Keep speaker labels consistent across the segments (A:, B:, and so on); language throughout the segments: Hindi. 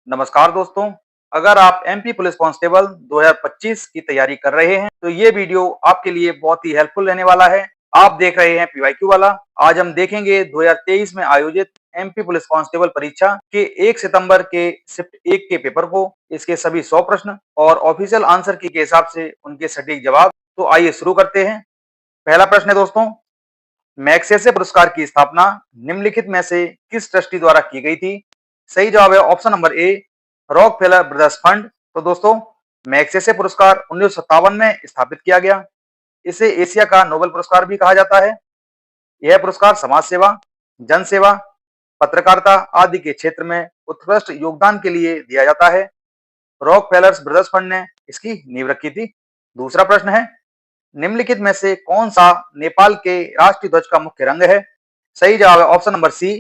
A: नमस्कार दोस्तों। अगर आप एमपी पुलिस कांस्टेबल 2025 की तैयारी कर रहे हैं तो ये वीडियो आपके लिए बहुत ही हेल्पफुल रहने वाला है। आप देख रहे हैं पीवाईक्यू वाला। आज हम देखेंगे 2023 में आयोजित एमपी पुलिस कांस्टेबल परीक्षा के 1 सितंबर के शिफ्ट 1 के पेपर को, इसके सभी 100 प्रश्न और ऑफिशियल आंसर की के हिसाब से उनके सटीक जवाब। तो आइए शुरू करते हैं। पहला प्रश्न है दोस्तों, मैग्सेसे पुरस्कार की स्थापना निम्नलिखित में से किस ट्रस्टी द्वारा की गई थी? सही जवाब है ऑप्शन नंबर ए, रॉकफेलर ब्रदर्स फंड। तो दोस्तों, मैग्सेसे पुरस्कार 1957 में स्थापित किया गया। इसे एशिया का नोबेल पुरस्कार भी कहा जाता है। यह पुरस्कार समाज सेवा, जन सेवा, पत्रकारिता आदि के क्षेत्र में उत्कृष्ट योगदान के लिए दिया जाता है। रॉकफेलर ब्रदर्स फंड ने इसकी नींव रखी थी। दूसरा प्रश्न है, निम्नलिखित में से कौन सा नेपाल के राष्ट्रीय ध्वज का मुख्य रंग है? सही जवाब है option number C,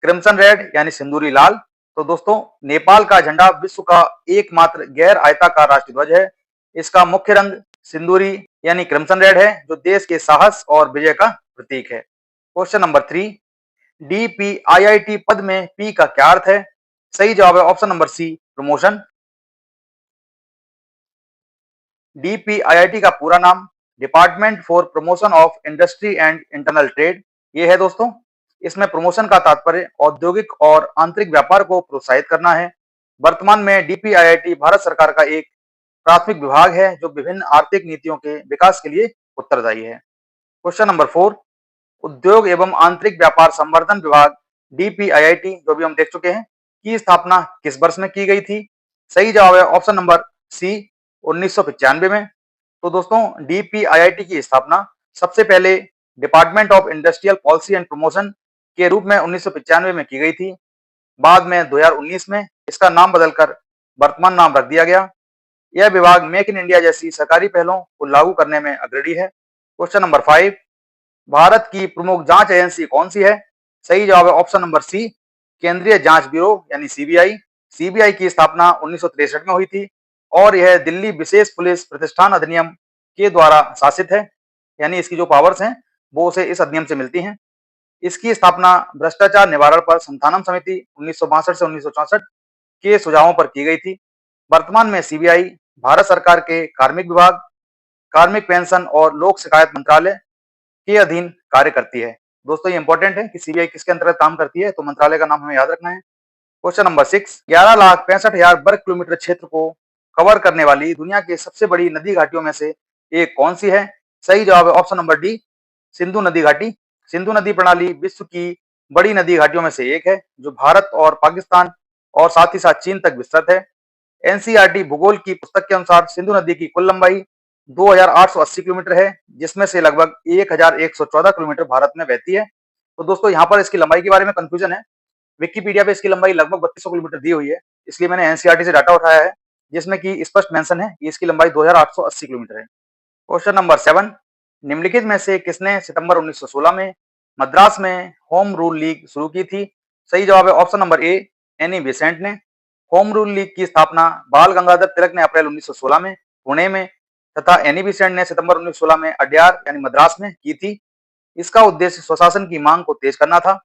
A: crimson red यानी सिंदूरी लाल। तो दोस्तों, नेपाल का झंडा विश्व का एकमात्र गैर आयताकार राष्ट्रीय ध्वज है। इसका मुख्य रंग सिंदूरी यानी क्रिम्सन रेड है, जो देश के साहस और विजय का प्रतीक है। क्वेश्चन नंबर 3, डीपीआईआईटी पद में पी का क्या अर्थ है? सही जवाब है option number C, promotion. DPIIT का पूरा नाम department for promotion of industry and internal trade ये है दोस्तों। इसमें प्रमोशन का तात्पर्य औद्योगिक और आंतरिक व्यापार को प्रोत्साहित करना है। वर्तमान में डीपीआईआईटी भारत सरकार का एक प्राथमिक विभाग है जो विभिन्न आर्थिक नीतियों के विकास के लिए उत्तरदायी है। क्वेश्चन नंबर 4, उद्योग एवं आंतरिक व्यापार संवर्धन विभाग डीपीआईआईटी, जो भी हम देख चुके हैं, की स्थापना किस वर्ष में की गई थी? सही जवाब है ऑप्शन नंबर सी, 1995 में। तो दोस्तों, डीपीआईआईटी की स्थापना सबसे पहले department of industrial policy and promotion के रूप में 1995 में की गई थी। बाद में 2019 में इसका नाम बदलकर वर्तमान नाम रख दिया गया। यह विभाग मेक इन इंडिया जैसी सरकारी पहलों को लागू करने में अग्रणी है। क्वेश्चन नंबर 5, भारत की प्रमुख जांच एजेंसी कौन सी है? सही जवाब है ऑप्शन नंबर सी, केंद्रीय जांच ब्यूरो यानी सीबीआई। सीबीआई की स्थापना 1963 में हुई थी और यह दिल्ली विशेष पुलिस प्रतिष्ठान अधिनियम के द्वारा शासित है, यानी इसकी जो पावर्स हैं वो उसे इस अधिनियम से मिलती हैं। इसकी स्थापना भ्रष्टाचार निवारण पर संथानम समिति 1962 से 1964 के सुझावों पर की गई थी। वर्तमान में सीबीआई भारत सरकार के कार्मिक विभाग, कार्मिक पेंशन और लोक शिकायत मंत्रालय के अधीन कार्य करती है। दोस्तों, ये इंपॉर्टेंट है कि सीबीआई किसके अंतर्गत काम करती है, तो मंत्रालय का नाम हमें याद रखना है। क्वेश्चन नंबर 6, 11,65,000 वर्ग किलोमीटर क्षेत्र को कवर करने वाली दुनिया की सबसे बड़ी नदी घाटियों में से एक कौन सी है? सही जवाब है ऑप्शन नंबर डी, सिंधु नदी घाटी। सिंधु नदी प्रणाली विश्व की बड़ी नदी घाटियों में से एक है, जो भारत और पाकिस्तान और साथ ही साथ चीन तक विस्तृत है। एनसीईआरटी भूगोल की पुस्तक के अनुसार सिंधु नदी की कुल लंबाई 2,880 किलोमीटर है, जिसमें से लगभग 1,114 किलोमीटर भारत में बहती है। तो दोस्तों, यहाँ पर इसकी लंबाई के बारे में कंफ्यूजन है। विकिपीडिया पे इसकी लंबाई लगभग 3200 किलोमीटर दी हुई है, इसलिए मैंने एनसीईआरटी से डाटा उठाया है, जिसमें कि स्पष्ट मेंशन है कि इसकी लंबाई 2,880 किलोमीटर है। क्वेश्चन नंबर 7, निम्नलिखित में से किसने सितंबर 1916 में मद्रास में होम रूल लीग शुरू की थी? सही जवाब है ऑप्शन नंबर ए, एनी बेसेंट ने। होम रूल लीग की स्थापना बाल गंगाधर तिलक ने अप्रैल 1916 में पुणे में तथा एनी बेसेंट ने सितंबर 1916 में अड्यार यानी मद्रास में की थी। इसका उद्देश्य स्वशासन की मांग को तेज करना था।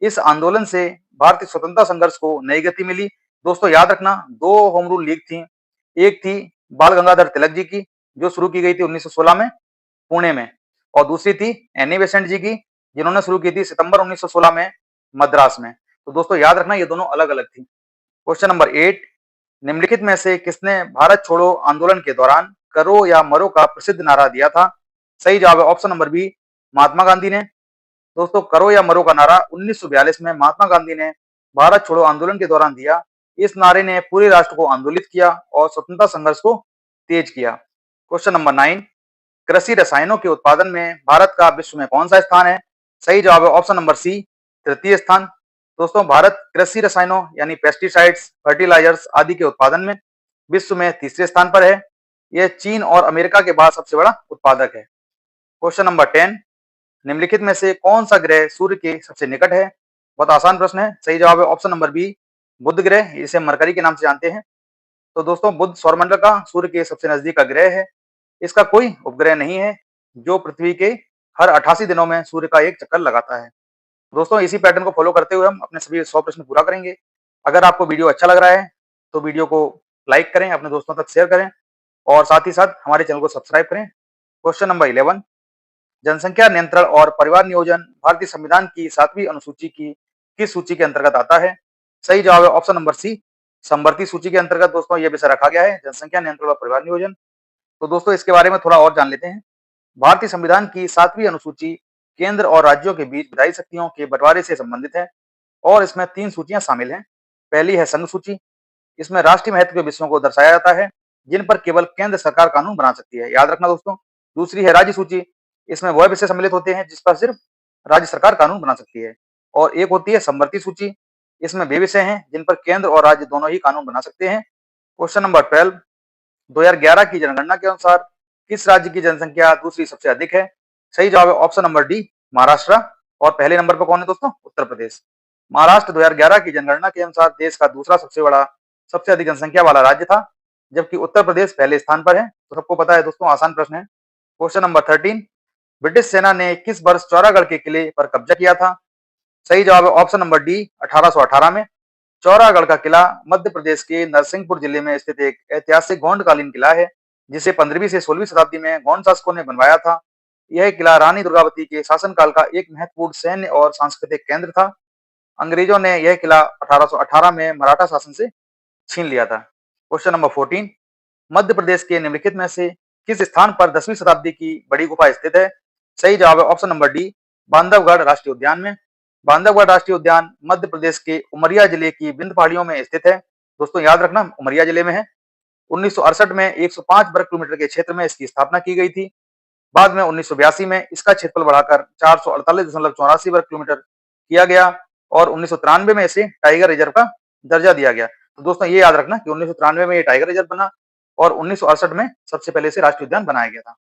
A: इस आंदोलन से भारतीय स्वतंत्रता संघर्ष को नई गति मिली। दोस्तों, याद रखना, दो होम रूल लीग थी। एक थी बाल गंगाधर तिलक जी की, जो शुरू की गई थी 1916 में पुणे में, और दूसरी थी एनी बेसेंट जी की, जिन्होंने शुरू की थी सितंबर 1916 में मद्रास में। तो दोस्तों, याद रखना, ये दोनों अलग अलग थी। क्वेश्चन नंबर 8, निम्नलिखित में से किसने भारत छोड़ो आंदोलन के दौरान करो या मरो का प्रसिद्ध नारा दिया था? सही जवाब है option number B, Mahatma Gandhi ने। दोस्तों, करो या मरो का नारा 1942 में महात्मा गांधी ने भारत छोड़ो आंदोलन के दौरान दिया। इस नारे ने पूरे राष्ट्र को आंदोलित किया और स्वतंत्रता संघर्ष को तेज किया। क्वेश्चन नंबर 9, कृषि रसायनों के उत्पादन में भारत का विश्व में कौन सा स्थान है? सही जवाब है ऑप्शन नंबर सी, तृतीय स्थान। दोस्तों, भारत कृषि रसायनों यानी पेस्टिसाइड्स, फर्टिलाइजर्स आदि के उत्पादन में विश्व में तीसरे स्थान पर है। यह चीन और अमेरिका के बाद सबसे बड़ा उत्पादक है। क्वेश्चन नंबर 10, निम्नलिखित में से कौन सा ग्रह सूर्य के सबसे निकट है? बहुत आसान प्रश्न है। सही जवाब है ऑप्शन नंबर बी, बुध ग्रह, इसे मरकरी के नाम से जानते हैं। तो दोस्तों, बुध सौरमंडल का सूर्य के सबसे नजदीक का ग्रह है। इसका कोई उपग्रह नहीं है, जो पृथ्वी के हर 88 दिनों में सूर्य का एक चक्कर लगाता है। दोस्तों, इसी पैटर्न को फॉलो करते हुए हम अपने सभी 100 प्रश्न पूरा करेंगे। अगर आपको वीडियो अच्छा लग रहा है तो वीडियो को लाइक करें, अपने दोस्तों तक शेयर करें और साथ ही साथ हमारे चैनल को सब्सक्राइब करें। क्वेश्चन नंबर 11, जनसंख्या नियंत्रण और परिवार नियोजन भारतीय संविधान की 7वीं अनुसूची की किस सूची के अंतर्गत आता है? सही जवाब है ऑप्शन नंबर सी, समवर्ती सूची के अंतर्गत दोस्तों ये विषय रखा गया है, जनसंख्या नियंत्रण और परिवार नियोजन। तो दोस्तों इसके बारे में थोड़ा और जान लेते हैं। भारतीय संविधान की 7वीं अनुसूची केंद्र और राज्यों के बीच विधायी शक्तियों के बंटवारे से संबंधित है और इसमें 3 सूचियां शामिल हैं। पहली है संघ सूची, इसमें राष्ट्रीय महत्व के विषयों को दर्शाया जाता है जिन पर केवल केंद्र सरकार कानून बना सकती है, याद रखना दोस्तों। दूसरी है राज्य सूची, इसमें वह विषय सम्मिलित होते हैं जिस पर सिर्फ राज्य सरकार कानून बना सकती है। और एक होती है समवर्ती सूची, इसमें वे विषय हैं जिन पर केंद्र और राज्य दोनों ही कानून बना सकते हैं। क्वेश्चन नंबर 12, 2011 की जनगणना के अनुसार किस राज्य की जनसंख्या दूसरी सबसे अधिक है? सही जवाब है ऑप्शन नंबर डी, महाराष्ट्र। और पहले नंबर पर कौन है दोस्तों? उत्तर प्रदेश। महाराष्ट्र 2011 की जनगणना के अनुसार देश का दूसरा सबसे अधिक जनसंख्या वाला राज्य था, जबकि उत्तर प्रदेश पहले स्थान पर है। तो सबको पता है दोस्तों, आसान प्रश्न है। क्वेश्चन नंबर 13, ब्रिटिश सेना ने किस वर्ष चौरागढ़ के किले पर कब्जा किया था? सही जवाब है ऑप्शन नंबर डी, 1818 में। चौरागढ़ का किला मध्य प्रदेश के नरसिंहपुर जिले में स्थित एक ऐतिहासिक गोंडकालीन किला है, जिसे 15वीं से 16वीं शताब्दी में गोंड शासकों ने बनवाया था। यह किला रानी दुर्गावती के शासनकाल का एक महत्वपूर्ण सैन्य और सांस्कृतिक केंद्र था। अंग्रेजों ने यह किला 1818 में मराठा शासन से छीन लिया था। क्वेश्चन नंबर 14, मध्य प्रदेश के निम्नलिखित में से किस स्थान पर 10वीं शताब्दी की बड़ी गुफा स्थित है? सही जवाब है ऑप्शन नंबर डी, बांधवगढ़ राष्ट्रीय उद्यान में। बांधवगढ़ राष्ट्रीय उद्यान मध्य प्रदेश के उमरिया जिले की विंध्य पहाड़ियों में स्थित है। दोस्तों याद रखना, उमरिया जिले में है। 1968 में 105 वर्ग किलोमीटर के क्षेत्र में इसकी स्थापना की गई थी। बाद में 1982 में इसका क्षेत्रफल बढ़ाकर 448.84 वर्ग किलोमीटर किया गया और 1993 में इसे टाइगर रिजर्व का दर्जा दिया गया। तो दोस्तों ये याद रखना कि 1993 में ये टाइगर रिजर्व बना और 1968 में सबसे पहले इसे राष्ट्रीय उद्यान बनाया गया था।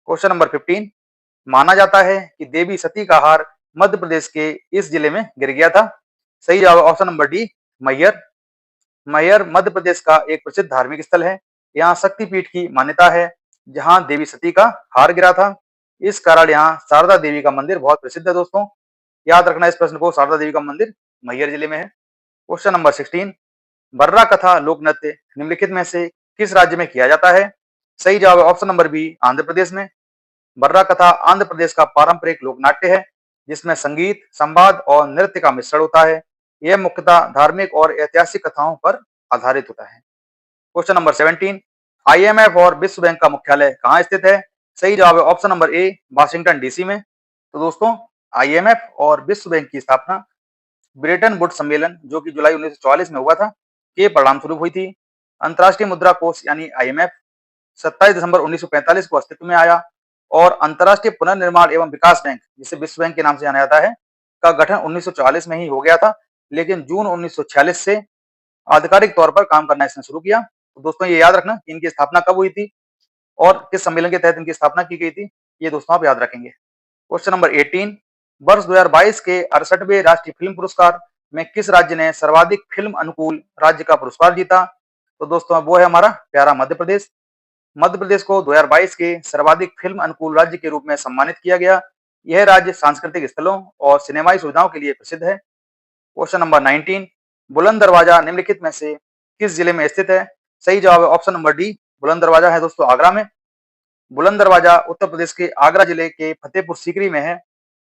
A: क्वेश्चन नंबर 15, माना जाता है कि देवी सती का हार मध्य प्रदेश के इस जिले में गिर गया था। सही जवाब option number D, Maihar. Maihar Madhya Pradesh का एक प्रसिद्ध धार्मिक स्थल है। यहाँ शक्तिपीठ की मान्यता है, जहाँ देवी सती का हार गिरा था। इस कारण यहाँ शारदा देवी का मंदिर बहुत प्रसिद्ध है दोस्तों। याद रखना इस प्रश्न को, शारदा देवी का मंदिर मैहर जिले में है। क्वेश्चन नंबर 16, बर्रा कथा लोक नृत्य निम्नलिखित में से किस राज्य में किया जाता है? सही जवाब है option number B, Andhra Pradesh में। बर्रा कथा आंध्र प्रदेश का पारंपरिक लोक नाट्य है, जिसमें संगीत, संवाद और नृत्य का मिश्रण होता है। यह मुख्यतः धार्मिक और ऐतिहासिक कथाओं पर आधारित होता है। क्वेश्चन नंबर 17, IMF और विश्व बैंक का मुख्यालय कहाँ स्थित है? सही जवाब है ऑप्शन नंबर ए, वाशिंगटन डीसी में। तो दोस्तों IMF और विश्व बैंक की स्थापना ब्रेटन वुड्स सम्मेलन, जो कि जुलाई 1944 में हुआ था, के परिणाम स्वरूप हुई थी। अंतर्राष्ट्रीय मुद्रा कोष यानी IMF 27 दिसंबर 1945 को अस्तित्व में आया और अंतर्राष्ट्रीय पुनर्निर्माण एवं विकास बैंक, जिसे विश्व बैंक के नाम से जाना जाता है, का गठन 1944 में ही हो गया था, लेकिन जून 1946 से आधिकारिक तौर पर काम करना इसने शुरू किया। तो दोस्तों ये याद रखना कि इनकी स्थापना कब हुई थी और किस सम्मेलन के तहत इनकी स्थापना की गई थी, ये दोस्तों आप याद रखेंगे। क्वेश्चन नंबर 18, वर्ष 2022 के 68वें राष्ट्रीय फिल्म पुरस्कार में किस राज्य ने सर्वाधिक फिल्म अनुकूल राज्य का पुरस्कार जीता? तो दोस्तों वो है हमारा प्यारा मध्य प्रदेश। मध्य प्रदेश को 2022 के सर्वाधिक फिल्म अनुकूल राज्य के रूप में सम्मानित किया गया। यह राज्य सांस्कृतिक स्थलों और सिनेमाई सुविधाओं के लिए प्रसिद्ध है। क्वेश्चन नंबर 19, बुलंद दरवाजा निम्नलिखित में से किस जिले में स्थित है? सही जवाब है ऑप्शन नंबर डी, बुलंद दरवाजा है दोस्तों आगरा में। बुलंद दरवाजा उत्तर प्रदेश के आगरा जिले के फतेहपुर सीकरी में है,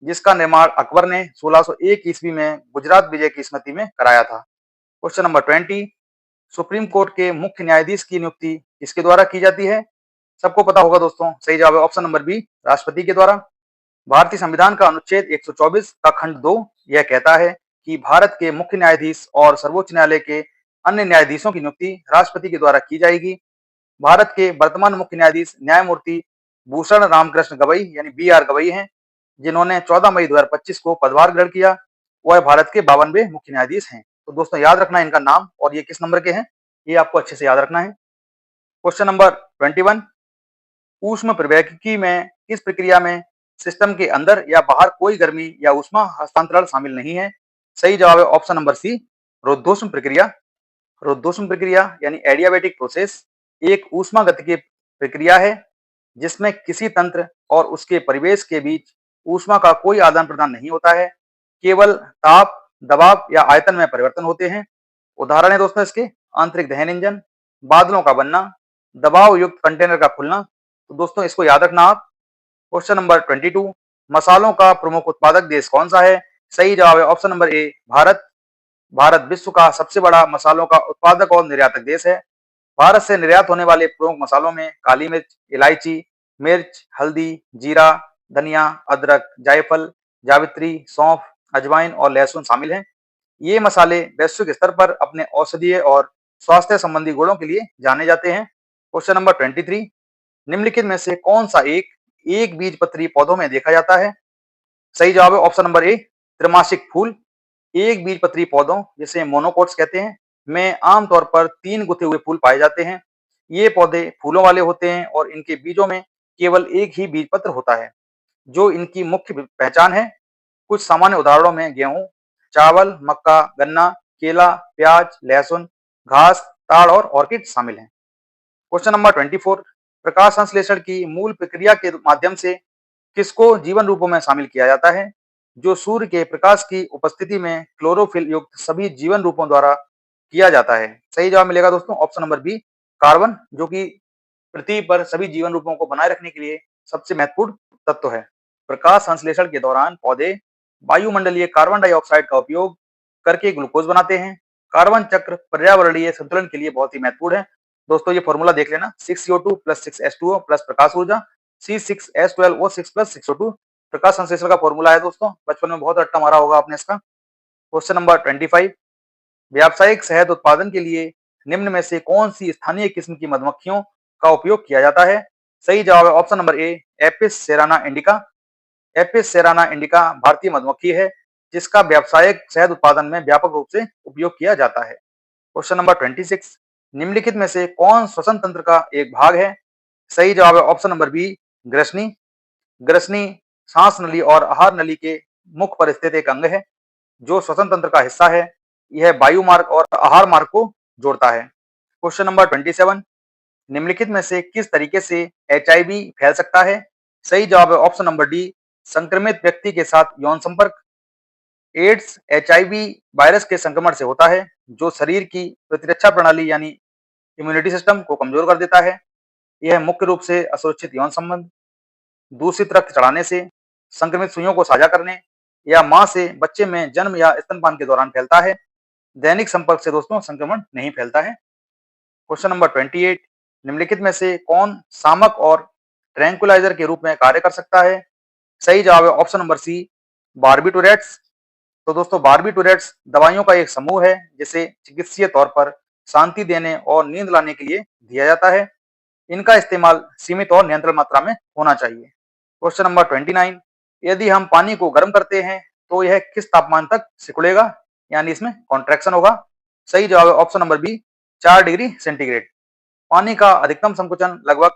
A: जिसका निर्माण अकबर ने 1601 ईस्वी में गुजरात विजय की स्मृति में कराया था। क्वेश्चन नंबर 20, सुप्रीम कोर्ट के मुख्य न्यायाधीश की नियुक्ति किसके द्वारा की जाती है? सबको पता होगा दोस्तों, सही जवाब है ऑप्शन नंबर बी, राष्ट्रपति के द्वारा। भारतीय संविधान का अनुच्छेद 124 का खंड 2 यह कहता है कि भारत के मुख्य न्यायाधीश और सर्वोच्च न्यायालय के अन्य न्यायाधीशों की नियुक्ति राष्ट्रपति के द्वारा की जाएगी। भारत के वर्तमान मुख्य न्यायाधीश न्यायमूर्ति भूषण रामकृष्ण गवई यानी BR गवई हैं, जिन्होंने 14 मई 2025 को पदभार ग्रहण किया। वह भारत के 52वें मुख्य न्यायाधीश हैं। तो दोस्तों याद रखना इनका नाम और ये किस नंबर के हैं, ये आपको अच्छे से याद रखना है। क्वेश्चन नंबर 21, ऊष्म प्रवैगिकी में किस प्रक्रिया में सिस्टम के अंदर या बाहर कोई गर्मी या ऊष्मा हस्तांतरण शामिल नहीं है? सही जवाब है ऑप्शन नंबर सी, रुद्धोष्म प्रक्रिया। रुद्धोष्म प्रक्रिया यानी एडियाबैटिक प्रोसेस एक ऊष्मागतिकीय प्रक्रिया है, जिसमें किसी तंत्र और उसके परिवेश के बीच ऊष्मा का कोई आदान प्रदान नहीं होता है, केवल ताप, दबाव या आयतन में परिवर्तन होते हैं। उदाहरण है दोस्तों इसके आंतरिक दहन इंजन, बादलों का बनना, दबाव युक्त कंटेनर का खुलना। तो दोस्तों इसको याद रखना आप। क्वेश्चन नंबर 22, मसालों का प्रमुख उत्पादक देश कौन सा है? सही जवाब है ऑप्शन नंबर ए, भारत। भारत विश्व का सबसे बड़ा मसालों का उत्पादक और निर्यातक देश है। भारत से निर्यात होने वाले प्रमुख मसालों में काली मिर्च, इलायची, मिर्च, हल्दी, जीरा, धनिया, अदरक, जायफल, जावित्री, सौंफ, अजवाइन और लहसुन शामिल हैं। ये मसाले वैश्विक स्तर पर अपने औषधीय और स्वास्थ्य संबंधी गुणों के लिए जाने जाते हैं। क्वेश्चन नंबर 23, निम्नलिखित में से कौन सा एक बीज पत्री पौधों में देखा जाता है? सही जवाब है ऑप्शन नंबर ए, त्रिमासिक फूल। एक बीज पत्री पौधों, जिसे मोनोकोट्स कहते हैं, में आमतौर पर 3 गुथे हुए फूल पाए जाते हैं। ये पौधे फूलों वाले होते हैं और इनके बीजों में केवल एक ही बीज पत्र होता है, जो इनकी मुख्य पहचान है। कुछ सामान्य उदाहरणों में गेहूं, चावल, मक्का, गन्ना, केला, प्याज, लहसुन, घास, ताड़ और ऑर्किड शामिल हैं। क्वेश्चन नंबर 24, प्रकाश संश्लेषण की मूल प्रक्रिया के माध्यम से किसको जीवन रूपों में शामिल किया जाता है? जो सूर्य के प्रकाश की उपस्थिति में क्लोरोफिल युक्त सभी जीवन रूपों द्वारा किया जाता है। सही जवाब मिलेगा दोस्तों ऑप्शन नंबर बी, कार्बन, जो कि पृथ्वी पर सभी जीवन रूपों को बनाए रखने के लिए सबसे महत्वपूर्ण तत्व है। प्रकाश संश्लेषण के दौरान पौधे वायुमंडलीय कार्बन डाइऑक्साइड का उपयोग करके ग्लूकोज बनाते हैं। कार्बन चक्र पर्यावरणीय संतुलन के लिए बहुत ही महत्वपूर्ण है। दोस्तों ये फॉर्मूला देख लेना, 6CO2 प्लस 6H2O प्लस प्रकाश ऊर्जा C6H12O6 प्लस 6O2 प्रकाश संश्लेषण का फॉर्मूला है दोस्तों। बचपन में बहुत रट्टा मारा होगा आपने इसका। क्वेश्चन नंबर 25, व्यावसायिक शहद उत्पादन के लिए निम्न में से कौन सी स्थानीय किस्म की मधुमक्खियों का उपयोग किया जाता है? सही जवाब है ऑप्शन नंबर ए, Apis cerana indica. Apis cerana indica भारतीय मधुमक्खी है, जिसका व्यावसायिक शहद उत्पादन में व्यापक रूप से उपयोग किया जाता है। क्वेश्चन नंबर 26, निम्नलिखित में से कौन श्वसन तंत्र का एक भाग है? सही जवाब है ऑप्शन नंबर बी, ग्रसनी। ग्रसनी सांस नली और आहार नली के मुख पर स्थित एक अंग है, जो श्वसन तंत्र का हिस्सा है। यह वायु मार्ग और आहार मार्ग को जोड़ता है। क्वेश्चन नंबर 27, निम्नलिखित में से किस तरीके से HIV फैल सकता है? सही जवाब है ऑप्शन नंबर डी, संक्रमित व्यक्ति के साथ यौन संपर्क। एड्स HIV वायरस के संक्रमण से होता है, जो शरीर की प्रतिरक्षा प्रणाली यानी इम्यूनिटी सिस्टम को कमजोर कर देता है। यह मुख्य रूप से असुरक्षित यौन संबंध, दूषित रक्त चढ़ाने से, संक्रमित सुइयों को साझा करने या मां से बच्चे में जन्म या स्तनपान के दौरान फैलता है। दैनिक संपर्क से दोस्तों संक्रमण नहीं फैलता है। क्वेश्चन नंबर 28, निम्नलिखित में से कौन शामक और ट्रैंकुलाइजर के रूप में कार्य कर सकता है? सही जवाब है ऑप्शन नंबर सी, बार्बिटूरेट्स। तो दोस्तों बार्बिटूरेट्स दवाइयों का एक समूह है, जिसे चिकित्सीय तौर पर शांति देने और नींद लाने के लिए दिया जाता है। इनका इस्तेमाल सीमित और नियंत्रण मात्रा में होना चाहिए। क्वेश्चन नंबर 29, यदि हम पानी को गर्म करते हैं तो यह किस तापमान तक सिकुड़ेगा, यानी इसमें कॉन्ट्रैक्शन होगा? सही जवाब है option number B, 4 degree centigrade. पानी का अधिकतम संकुचन लगभग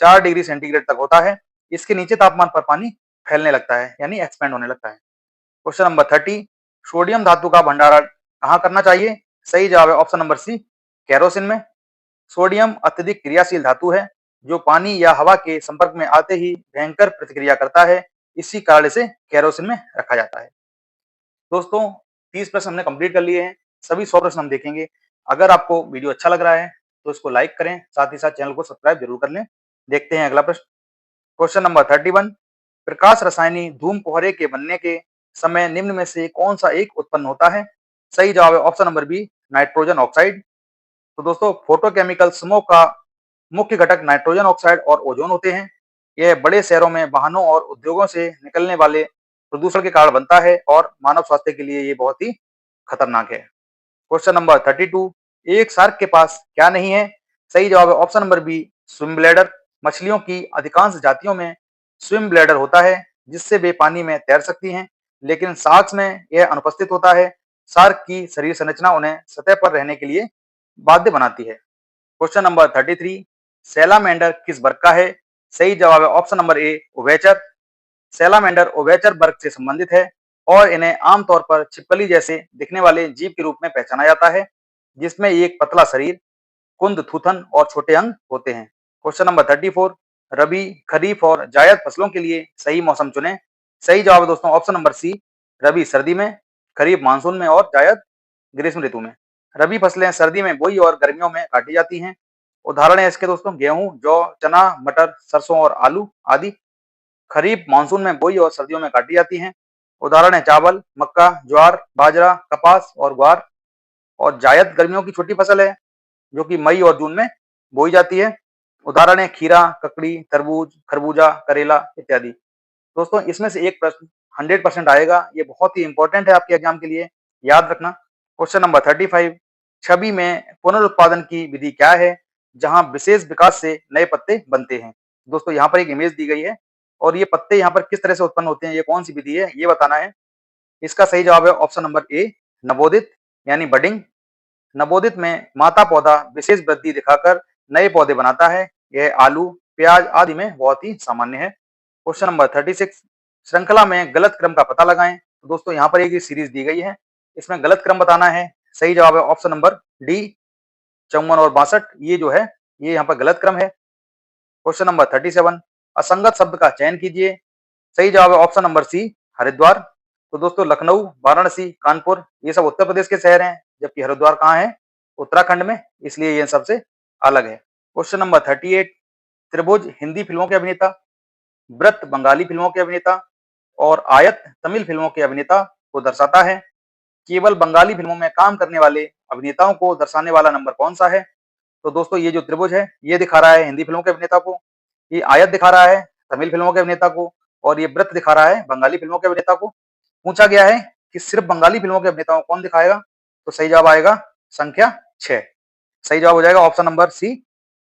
A: 4 डिग्री सेंटीग्रेड तक होता है। इसके नीचे तापमान पर पानी फैलने लगता है, यानी एक्सपेंड होने लगता है। क्वेश्चन नंबर 30, सोडियम धातु का भंडारण कहाँ करना चाहिए? सही जवाब है ऑप्शन नंबर सी, केरोसिन में। सोडियम अत्यधिक क्रियाशील धातु है, जो पानी या हवा के संपर्क में आते ही भयंकर प्रतिक्रिया करता है। इसी कारण से केरोसिन में रखा जाता है। दोस्तों 30 प्रश्न हमने कंप्लीट कर लिए हैं। सभी 100 प्रश्न हम देखेंगे। अगर आपको वीडियो अच्छा लग रहा है तो इसको लाइक करें, साथ ही साथ चैनल को सब्सक्राइब जरूर कर लें। देखते हैं अगला प्रश्न। क्वेश्चन नंबर 31, प्रकाश रसायनी धूम कोहरे के बनने के समय निम्न में से कौन सा एक उत्पन्न होता है? सही जवाब है option number B, nitrogen oxide. तो दोस्तों फोटोकेमिकल स्मोक का मुख्य घटक नाइट्रोजन ऑक्साइड और ओजोन होते हैं। यह बड़े शहरों में वाहनों और उद्योगों से निकलने वाले प्रदूषण के कारण बनता है और मानव स्वास्थ्य के लिए ये बहुत ही खतरनाक है। क्वेश्चन नंबर 32, एक शार्क के पास क्या नहीं है? सही जवाब है option number B, swim bladder. मछलियों की अधिकांश जातियों में स्विम ब्लैडर होता है, जिससे वे पानी में तैर सकती हैं, लेकिन शार्क्स में यह अनुपस्थित होता है। शार्क की शरीर संरचना उन्हें सतह पर रहने के लिए बाध्य बनाती है। क्वेश्चन नंबर 33, सैलामेंडर किस वर्ग का है? सही जवाब है ऑप्शन नंबर ए, उभयचर। सैलामेंडर उभयचर वर्ग से संबंधित है और इन्हें आमतौर पर छिपकली जैसे दिखने वाले जीव के रूप में पहचाना जाता है, जिसमें एक पतला शरीर, कुंद, थूथन और छोटे अंग होते हैं। क्वेश्चन नंबर 34, रबी, खरीफ और जायद फसलों के लिए सही मौसम चुनें। सही जवाब है दोस्तों ऑप्शन नंबर सी, रबी सर्दी में, खरीफ मानसून में और जायद ग्रीष्म ऋतु में। रबी फसलें सर्दी में बोई और गर्मियों में काटी जाती हैं। उदाहरण है इसके दोस्तों गेहूं, जौ, चना, मटर, सरसों और आलू आदि। खरीफ मानसून में बोई और सर्दियों में काटी जाती हैं। उदाहरण है चावल, मक्का, ज्वार, बाजरा, कपास और ग्वार। और जायद गर्मियों की छोटी फसल है जो कि मई और जून में बोई जाती है। उदाहरण है खीरा, ककड़ी, तरबूज, खरबूजा, करेला इत्यादि। दोस्तों इसमें से एक प्रश्न 100% आएगा, ये बहुत ही इंपॉर्टेंट है आपके एग्जाम के लिए, याद रखना। क्वेश्चन नंबर 35, छवि में पुनरुत्पादन की विधि क्या है जहां विशेष विकास से नए पत्ते बनते हैं। दोस्तों यहाँ पर एक इमेज दी गई है और ये पत्ते यहाँ पर किस तरह से उत्पन्न होते हैं, ये कौन सी विधि है ये बताना है। इसका सही जवाब है ऑप्शन नंबर ए, नवोदित यानी बडिंग। नवोदित में माता पौधा विशेष वृद्धि दिखाकर नए पौधे बनाता है। यह आलू, प्याज आदि में बहुत ही सामान्य है। क्वेश्चन नंबर 36, श्रृंखला में गलत क्रम का पता लगाएं। तो दोस्तों यहाँ पर एक सीरीज दी गई है, इसमें गलत क्रम बताना है। सही जवाब है ऑप्शन नंबर डी, 54 और 62। ये जो है ये यहाँ पर गलत क्रम है। क्वेश्चन नंबर 37, असंगत शब्द का चयन कीजिए। सही जवाब है ऑप्शन नंबर सी, हरिद्वार। तो दोस्तों लखनऊ, वाराणसी, कानपुर ये सब उत्तर प्रदेश के शहर हैं, जबकि हरिद्वार कहाँ है, उत्तराखंड में, इसलिए ये सबसे अलग है। क्वेश्चन नंबर 38, त्रिभुज हिंदी फिल्मों के अभिनेता, व्रत बंगाली फिल्मों के अभिनेता और आयत तमिल फिल्मों के अभिनेता को दर्शाता है। केवल बंगाली फिल्मों में काम करने वाले अभिनेताओं को दर्शाने वाला नंबर कौन सा है। तो दोस्तों ये जो त्रिभुज है ये दिखा रहा है हिंदी फिल्मों के अभिनेता को, ये आयत दिखा रहा है तमिल फिल्मों के अभिनेता को और ये वृत्त दिखा रहा है बंगाली फिल्मों के अभिनेता को। पूछा गया है कि सिर्फ बंगाली फिल्मों के अभिनेताओं को कौन दिखाएगा, तो सही जवाब आएगा संख्या 6। सही जवाब हो जाएगा option number C,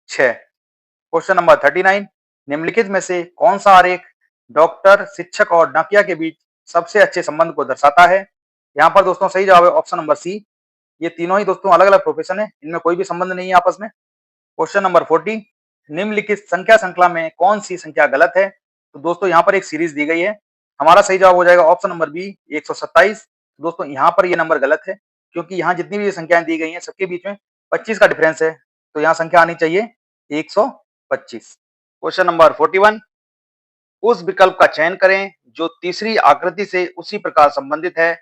A: 6। Question number 39, निम्नलिखित में से कौन सा आरेख डॉक्टर, शिक्षक और डाकिया के बीच सबसे अच्छे संबंध को दर्शाता है। यहाँ पर दोस्तों सही जवाब है ऑप्शन नंबर सी। ये तीनों ही दोस्तों अलग अलग प्रोफेशन है, इनमें कोई भी संबंध नहीं है आपस में। क्वेश्चन नंबर 40, निम्नलिखित संख्या श्रृंखला में कौन सी संख्या गलत है। तो दोस्तों यहाँ पर एक सीरीज दी गई है, हमारा सही जवाब हो जाएगा ऑप्शन नंबर बी, 127। दोस्तों यहाँ पर ये नंबर गलत है क्योंकि यहाँ जितनी भी संख्याएं दी गई हैं सबके बीच में 25 का डिफरेंस है, तो यहाँ संख्या आनी चाहिए 125। क्वेश्चन नंबर 41, उस विकल्प का चयन करें जो तीसरी आकृति से उसी प्रकार संबंधित है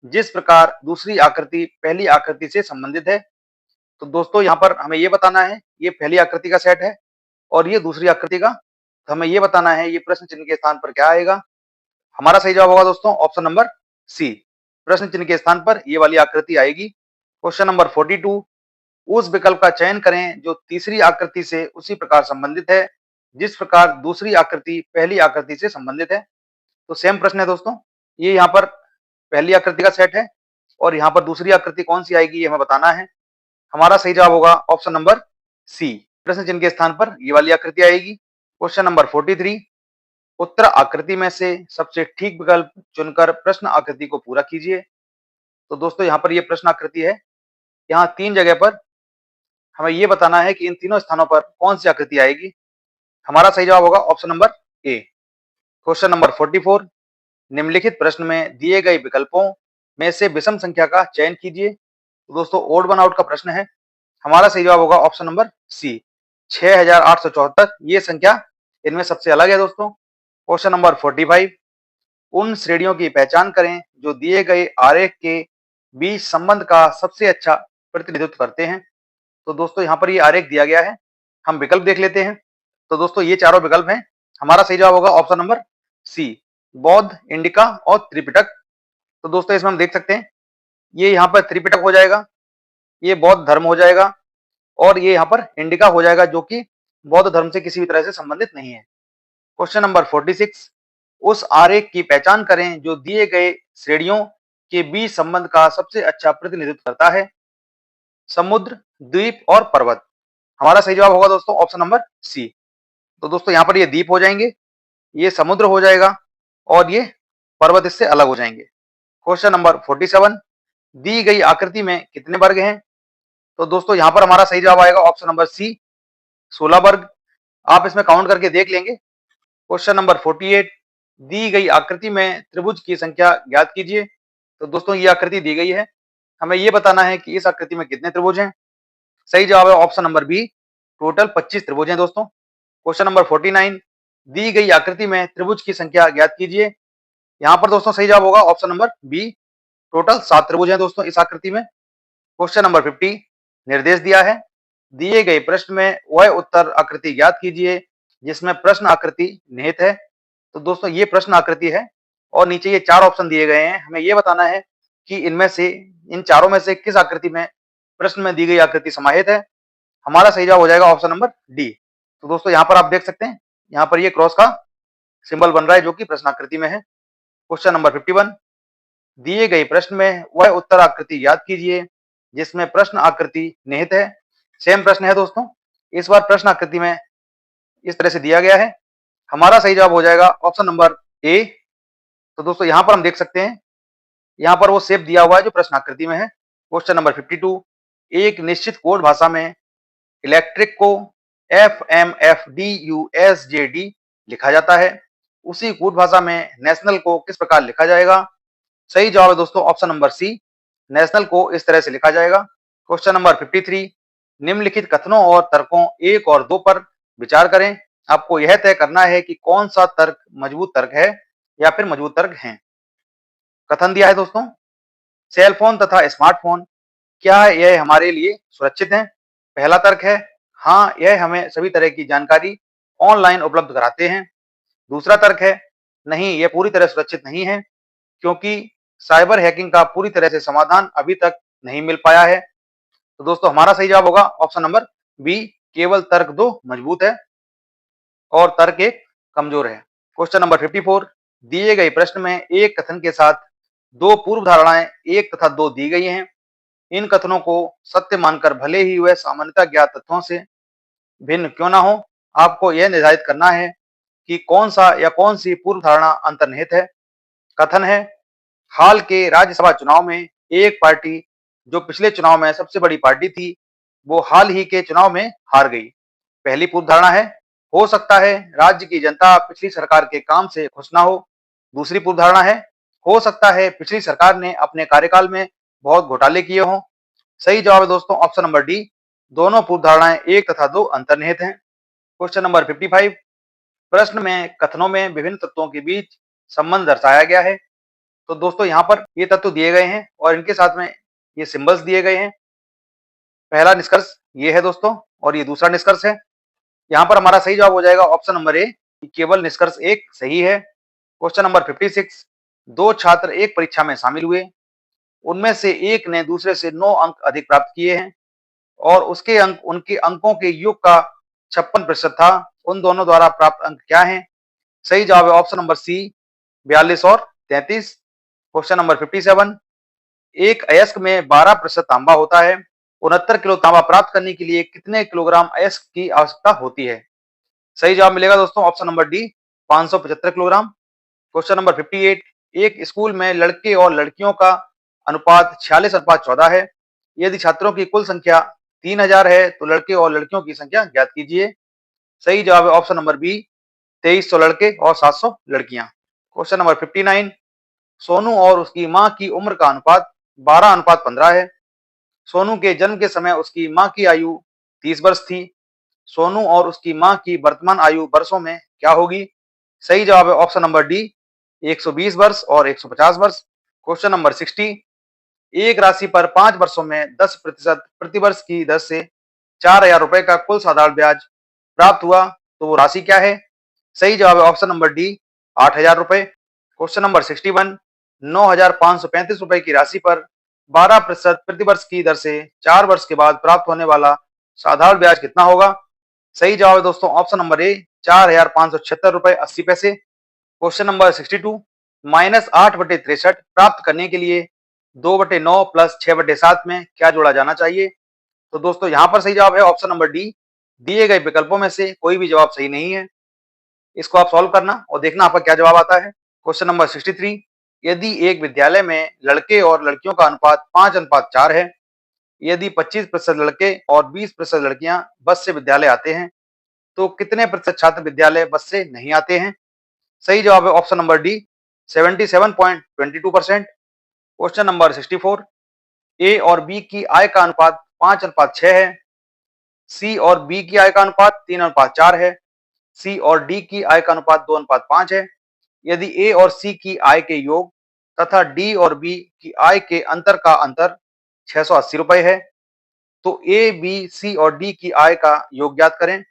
A: जिस प्रकार दूसरी आकृति पहली आकृति से संबंधित है। तो दोस्तों यहाँ पर हमें ये बताना है ये पहली आकृति का सेट है और ये दूसरी आकृति का, तो हमें ये बताना है ये प्रश्न चिन्ह के स्थान पर क्या आएगा। हमारा सही जवाब होगा दोस्तों ऑप्शन नंबर सी, प्रश्न चिन्ह के स्थान पर ये वाली आकृति आएगी। क्वेश्चन नंबर 42, उस विकल्प का चयन करें जो तीसरी आकृति से उसी प्रकार संबंधित है जिस प्रकार दूसरी आकृति पहली आकृति से संबंधित है। तो सेम प्रश्न है दोस्तों, ये यहाँ पर पहली आकृति का सेट है और यहाँ पर दूसरी आकृति कौन सी आएगी ये हमें बताना है। हमारा सही जवाब होगा ऑप्शन नंबर सी, प्रश्न चिन्ह के स्थान पर ये वाली आकृति आएगी। क्वेश्चन नंबर 43, उत्तर आकृति में से सबसे ठीक विकल्प चुनकर प्रश्न आकृति को पूरा कीजिए। तो दोस्तों यहाँ पर ये प्रश्न आकृति है, यहाँ 3 जगह पर हमें ये बताना है कि इन तीनों स्थानों पर कौन सी आकृति आएगी। हमारा सही जवाब होगा ऑप्शन नंबर ए। क्वेश्चन नंबर 44, निम्नलिखित प्रश्न में दिए गए विकल्पों में से विषम संख्या का चयन कीजिए। तो दोस्तों ओड वन आउट का प्रश्न है, हमारा सही जवाब होगा ऑप्शन नंबर सी, 6874। ये संख्या इनमें सबसे अलग है दोस्तों। क्वेश्चन नंबर 45, उन श्रेणियों की पहचान करें जो दिए गए आरेख के बीच संबंध का सबसे अच्छा प्रतिनिधित्व करते हैं। तो दोस्तों यहाँ पर ये आरेख दिया गया है, हम विकल्प देख लेते हैं। तो दोस्तों ये चारों विकल्प हैं, हमारा सही जवाब होगा ऑप्शन नंबर सी, बौद्ध, इंडिका और त्रिपिटक। तो दोस्तों इसमें हम देख सकते हैं ये यहाँ पर त्रिपिटक हो जाएगा, ये बौद्ध धर्म हो जाएगा और ये यहाँ पर इंडिका हो जाएगा जो कि बौद्ध धर्म से किसी भी तरह से संबंधित नहीं है। क्वेश्चन नंबर 46, उस आरेख की पहचान करें जो दिए गए श्रेणियों के बीच संबंध का सबसे अच्छा प्रतिनिधित्व करता है। समुद्र, द्वीप और पर्वत। हमारा सही जवाब होगा दोस्तों ऑप्शन नंबर सी। तो दोस्तों यहाँ पर ये द्वीप हो जाएंगे, ये समुद्र हो जाएगा और ये पर्वत इससे अलग हो जाएंगे। क्वेश्चन नंबर 47, दी गई आकृति में कितने वर्ग हैं। तो दोस्तों यहाँ पर हमारा सही जवाब आएगा ऑप्शन नंबर सी, 16 वर्ग। आप इसमें काउंट करके देख लेंगे। क्वेश्चन नंबर 48, दी गई आकृति में त्रिभुज की संख्या ज्ञात कीजिए। तो दोस्तों ये आकृति दी गई है, हमें ये बताना है कि इस आकृति में कितने त्रिभुज हैं। सही जवाब है ऑप्शन नंबर बी, टोटल 25 त्रिभुज हैं दोस्तों। क्वेश्चन नंबर 49, दी गई आकृति में त्रिभुज की संख्या ज्ञात कीजिए। यहाँ पर दोस्तों सही जवाब होगा ऑप्शन नंबर बी, टोटल 7 त्रिभुज हैं दोस्तों इस आकृति में। क्वेश्चन नंबर 50 निर्देश दिया है, दिए गए प्रश्न में वह उत्तर आकृति ज्ञात कीजिए जिसमें प्रश्न आकृति निहित है। तो दोस्तों ये प्रश्न आकृति है और नीचे ये 4 ऑप्शन दिए गए हैं। हमें ये बताना है कि इनमें से इन चारों में से किस आकृति में प्रश्न में दी गई आकृति समाहित है। हमारा सही जवाब हो जाएगा ऑप्शन नंबर डी। तो दोस्तों यहाँ पर आप देख सकते हैं, यहाँ पर ये क्रॉस का सिंबल बन रहा है जो कि प्रश्न आकृति में है। क्वेश्चन नंबर 51 दिए गए प्रश्न में वह उत्तर आकृति याद कीजिए जिसमें प्रश्न आकृति निहित है। सेम प्रश्न है दोस्तों, इस बार प्रश्न आकृति में इस तरह से दिया गया है। हमारा सही जवाब हो जाएगा ऑप्शन नंबर ए। तो दोस्तों यहाँ पर हम देख सकते हैं, यहाँ पर वो शेप दिया हुआ है जो प्रश्न आकृति में है। क्वेश्चन नंबर 52 एक निश्चित कोड भाषा में इलेक्ट्रिक को FMFDUSJD लिखा जाता है, उसी कोड भाषा में नेशनल को किस प्रकार लिखा जाएगा। सही जवाब है दोस्तों ऑप्शन नंबर सी, नेशनल को इस तरह से लिखा जाएगा। क्वेश्चन नंबर 53 निम्नलिखित कथनों और तर्कों 1 और 2 पर विचार करें। आपको यह तय करना है कि कौन सा तर्क मजबूत तर्क है या फिर मजबूत तर्क है। कथन दिया है दोस्तों, सेल फोन तथा स्मार्टफोन क्या यह हमारे लिए सुरक्षित है। पहला तर्क है हाँ, यह हमें सभी तरह की जानकारी ऑनलाइन उपलब्ध कराते हैं। दूसरा तर्क है नहीं, यह पूरी तरह सुरक्षित नहीं है क्योंकि साइबर हैकिंग का पूरी तरह से समाधान अभी तक नहीं मिल पाया है। तो दोस्तों हमारा सही जवाब होगा ऑप्शन नंबर बी, केवल तर्क 2 मजबूत है और तर्क 1 कमजोर है। क्वेश्चन नंबर 54 दिए गए प्रश्न में एक कथन के साथ 2 पूर्व धारणाएं 1 तथा 2 दी गई हैं। इन कथनों को सत्य मानकर भले ही वह सामान्यतः ज्ञात तथ्यों से भिन्न क्यों ना हो, आपको यह निर्धारित करना है कि कौन सा या कौन सी पूर्व धारणा अंतर्निहित है। कथन है हाल के राज्यसभा चुनाव में एक पार्टी जो पिछले चुनाव में सबसे बड़ी पार्टी थी, वो हाल ही के चुनाव में हार गई। पहली पूर्व धारणा है हो सकता है राज्य की जनता पिछली सरकार के काम से खुश ना हो। दूसरी पूर्व धारणा है हो सकता है पिछली सरकार ने अपने कार्यकाल में बहुत घोटाले किए हों। सही जवाब है दोस्तों ऑप्शन नंबर डी, दोनों पूर्व धारणाएं 1 तथा 2 अंतर्निहित हैं। क्वेश्चन नंबर 55 प्रश्न में कथनों में विभिन्न तत्वों के बीच संबंध दर्शाया गया है। तो दोस्तों यहाँ पर ये तत्व दिए गए हैं और इनके साथ में ये सिंबल्स दिए गए हैं। पहला निष्कर्ष ये है दोस्तों और ये दूसरा निष्कर्ष है। यहाँ पर हमारा सही जवाब हो जाएगा ऑप्शन नंबर ए, केवल निष्कर्ष 1 सही है। क्वेश्चन नंबर 56 2 छात्र एक परीक्षा में शामिल हुए, उनमें से एक ने दूसरे से 9 अंक अधिक प्राप्त किए हैं और उसके अंक उनके अंकों के योग का 56% था। उन दोनों द्वारा प्राप्त अंक क्या हैं। सही जवाब है ऑप्शन नंबर सी, 42 और 33। क्वेश्चन नंबर 57 एक अयस्क में 12% तांबा होता है, 69 किलो तांबा प्राप्त करने के लिए कितने किलोग्राम अयस्क की आवश्यकता होती है। सही जवाब मिलेगा दोस्तों option number D, 575 kilogram. Question number 58 एक स्कूल में लड़के और लड़कियों का अनुपात 46:14 है। यदि छात्रों की कुल संख्या 3000 है तो लड़के और लड़कियों की संख्या ज्ञात कीजिए। सही जवाब है ऑप्शन नंबर बी, 2300 लड़के और 700 लड़कियां। क्वेश्चन नंबर 59 सोनू और उसकी मां की उम्र का अनुपात 12:15 है। सोनू के जन्म के समय उसकी मां की आयु 30 वर्ष थी। सोनू और उसकी मां की वर्तमान आयु वर्षों में क्या होगी। सही जवाब है ऑप्शन नंबर डी, 120 वर्ष और 150 वर्ष। क्वेश्चन नंबर 60 एक राशि पर 5 वर्षों में 10% प्रतिवर्ष की दर से 4000 रुपए का कुल साधारण ब्याज प्राप्त हुआ तो वो राशि क्या है। सही जवाब है ऑप्शन नंबर डी, 8000 रुपए। क्वेश्चन नंबर 61 9535 रुपए की राशि पर 12% प्रतिवर्ष की दर से 4 वर्ष के बाद प्राप्त होने वाला साधारण ब्याज कितना होगा। सही जवाब है दोस्तों ऑप्शन नंबर ए, 4576 रुपए 80 पैसे। क्वेश्चन नंबर 62 -8/63 प्राप्त करने के लिए 2/9 प्लस 6/7 में क्या जोड़ा जाना चाहिए। तो दोस्तों यहाँ पर सही जवाब है ऑप्शन नंबर डी, दिए गए विकल्पों में से कोई भी जवाब सही नहीं है। इसको आप सॉल्व करना और देखना आपका क्या जवाब आता है। क्वेश्चन नंबर 63 यदि एक विद्यालय में लड़के और लड़कियों का अनुपात 5:4 है, यदि 25% लड़के और 20% लड़कियां बस से विद्यालय आते हैं तो कितने प्रतिशत छात्र विद्यालय बस से नहीं आते हैं। सही जवाब है option number D, 77.22%। Question number 64 ए और बी की आय का अनुपात 5:6 है, सी और बी की आय का अनुपात 3:4 है, सी और डी की आय का अनुपात 2:5 है। यदि ए और सी की आय के योग तथा डी और बी की आय के अंतर का अंतर ₹680 है। तो ए, बी, सी और डी की आय का योग ज्ञात करें।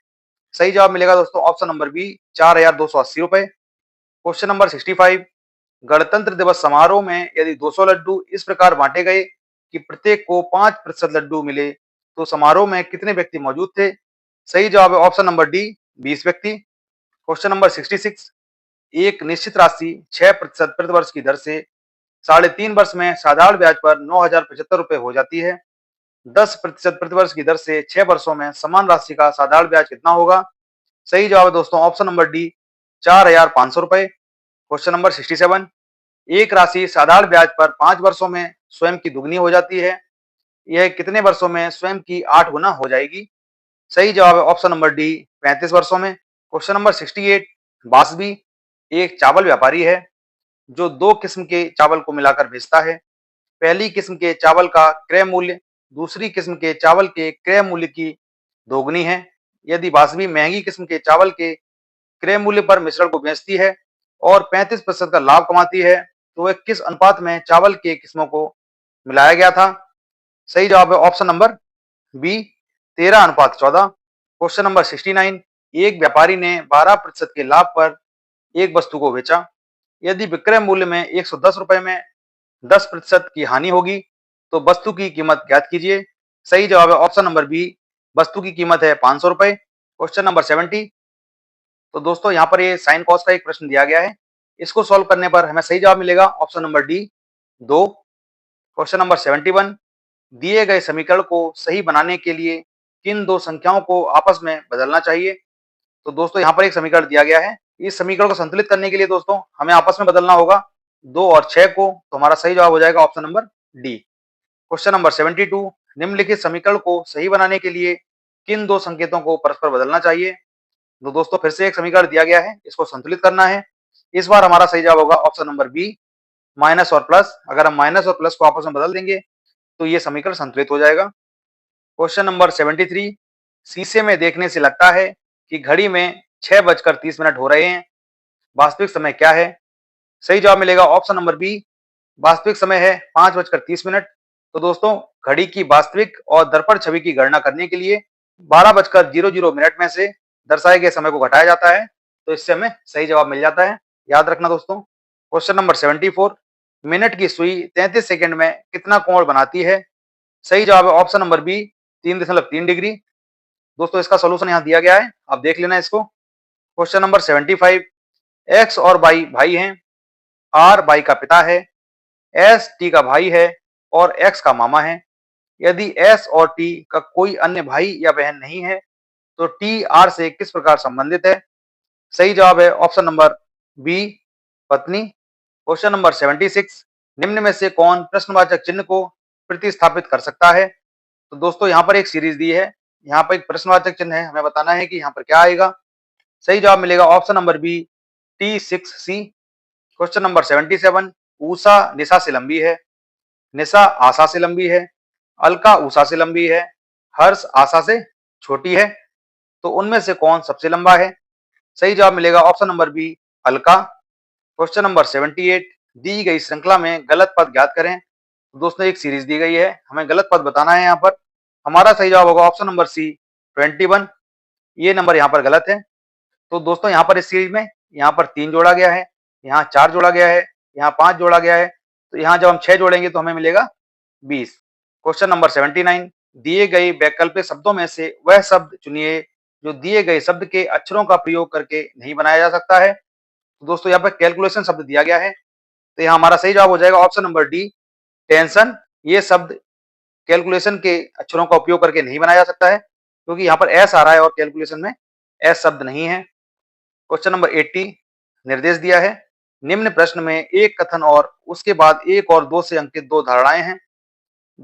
A: सही जवाब मिलेगा दोस्तों option number B, ₹4280। Question number 65, गणतंत्र दिवस समारोह में यदि 200 लड्डू इस प्रकार बांटे गए कि प्रत्येक को 5% लड्डू मिले, तो समारोह में कितने व्यक्ति मौजूद थे? सही जवाब है ऑप्शन नंबर डी, 20 व्यक्ति। क्वेश्चन नंबर 66, एक निश्चित राशि 6% प्रतिवर्ष की दर से 3.5 वर्ष में साधारण ब्याज पर ₹9,075 हो जाती है। 10% प्रतिवर्ष की दर से 6 वर्षों में समान राशि का साधारण ब्याज कितना होगा? सही जवाब है दोस्तों option number D, ₹4,500। Question number 67, एक राशि साधारण ब्याज पर 5 वर्षों में स्वयं की दुगनी हो जाती है। यह कितने वर्षों में स्वयं की 8 गुना हो जाएगी? सही जवाब है ऑप्शन नंबर डी, 35 वर्षों में। क्वेश्चन नंबर 68, बासबी एक चावल व्यापारी है जो 2 किस्म के चावल को मिलाकर बेचता है। पहली किस्म के चावल का क्रय मूल्य दूसरी किस्म के चावल के क्रय मूल्य की दोगुनी है। यदि बासबी महंगी किस्म के चावल के क्रय मूल्य पर मिश्रण को बेचती है और 35% का लाभ कमाती है, तो वह किस अनुपात में चावल के किस्मों को मिलाया गया था? सही जवाब है option number B, 13:14। Question number 69, एक व्यापारी ने 12% के लाभ पर एक वस्तु को बेचा। यदि विक्रय मूल्य में ₹110 में 10% की हानि होगी, तो वस्तु की कीमत ज्ञात कीजिए। सही जवाब है ऑप्शन नंबर बी, वस्तु की कीमत है ₹500। क्वेश्चन नंबर 70, तो दोस्तों यहाँ पर ये साइन कॉस का एक प्रश्न दिया गया है। इसको सॉल्व करने पर हमें सही जवाब मिलेगा option number D, 2। Question number 71, दिए गए समीकरण को सही बनाने के लिए किन दो संख्याओं को आपस में बदलना चाहिए? तो दोस्तों यहाँ पर एक समीकरण दिया गया है। इस समीकरण को संतुलित करने के लिए दोस्तों हमें आपस में बदलना होगा 2 और 6 को, तो हमारा सही जवाब हो जाएगा option number D. Question number 72, निम्नलिखित समीकरण को सही बनाने के लिए किन दो संकेतों को परस्पर बदलना चाहिए? तो दोस्तों फिर से एक समीकरण दिया गया है, इसको संतुलित करना है। इस बार हमारा सही जवाब होगा ऑप्शन नंबर बी, माइनस और प्लस। अगर हम माइनस और प्लस को आपस में बदल देंगे तो ये समीकरण संतुलित हो जाएगा। क्वेश्चन नंबर 73, शीशे में देखने से लगता है कि घड़ी में 6:30 हो रहे हैं, वास्तविक समय क्या है? सही जवाब मिलेगा ऑप्शन नंबर बी, वास्तविक समय है 5:30। तो दोस्तों घड़ी की वास्तविक और दर्पण छवि की गणना करने के लिए 12:00 में से दर्शाए गए समय को घटाया जाता है, तो इससे हमें सही जवाब मिल जाता है। याद रखना दोस्तों। क्वेश्चन नंबर 74, मिनट की सुई 33 सेकंड में कितना कोण बनाती है? सही जवाब है ऑप्शन नंबर बी, 3.3 डिग्री। दोस्तों इसका सोल्यूशन यहाँ दिया गया है, आप देख लेना इसको। क्वेश्चन नंबर 75, एक्स और वाई भाई हैं, आर वाई का पिता है, एस टी का भाई है और एक्स का मामा है। यदि एस और टी का कोई अन्य भाई या बहन नहीं है, तो टी आर से किस प्रकार संबंधित है? सही जवाब है ऑप्शन नंबर बी, पत्नी। क्वेश्चन नंबर 76, निम्न में से कौन प्रश्नवाचक चिन्ह को प्रतिस्थापित कर सकता है? तो दोस्तों यहाँ पर एक सीरीज दी है, यहाँ पर एक प्रश्नवाचक चिन्ह है, हमें बताना है कि यहाँ पर क्या आएगा। सही जवाब मिलेगा option number B, T6C। Question number 77, ऊषा निशा से लंबी है, निशा आशा से लंबी है, अलका उषा से लंबी है, हर्ष आशा से छोटी है, तो उनमें से कौन सबसे लंबा है? सही जवाब मिलेगा option number B, Alka. Question number 78, दी गई श्रृंखला में गलत पद ज्ञात करें। दोस्तों एक सीरीज दी गई है, हमें गलत पद बताना है। यहाँ पर हमारा सही जवाब होगा ऑप्शन नंबर सी, 21। ये नंबर यहाँ पर गलत है। तो दोस्तों यहाँ पर इस सीरीज में यहाँ पर 3 जोड़ा गया है, यहाँ 4 जोड़ा गया है, यहाँ 5 जोड़ा गया है, तो यहाँ जब हम 6 जोड़ेंगे तो हमें मिलेगा 20। क्वेश्चन नंबर 79, दिए गए वैकल्पिक शब्दों में से वह शब्द चुनिए जो दिए गए शब्द के अक्षरों का प्रयोग करके नहीं बनाया जा सकता है। तो दोस्तों यहाँ पर कैलकुलेशन शब्द दिया गया है, तो यहाँ हमारा सही जवाब हो जाएगा ऑप्शन नंबर डी, टेंशन। ये शब्द कैलकुलेशन के अक्षरों का उपयोग करके नहीं बनाया जा सकता है, क्योंकि यहाँ पर एस आ रहा है और कैलकुलेशन में एस शब्द नहीं है। क्वेश्चन नंबर 80, निर्देश दिया है, निम्न प्रश्न में एक कथन और उसके बाद 1 और 2 से अंकित 2 धारणाएं हैं।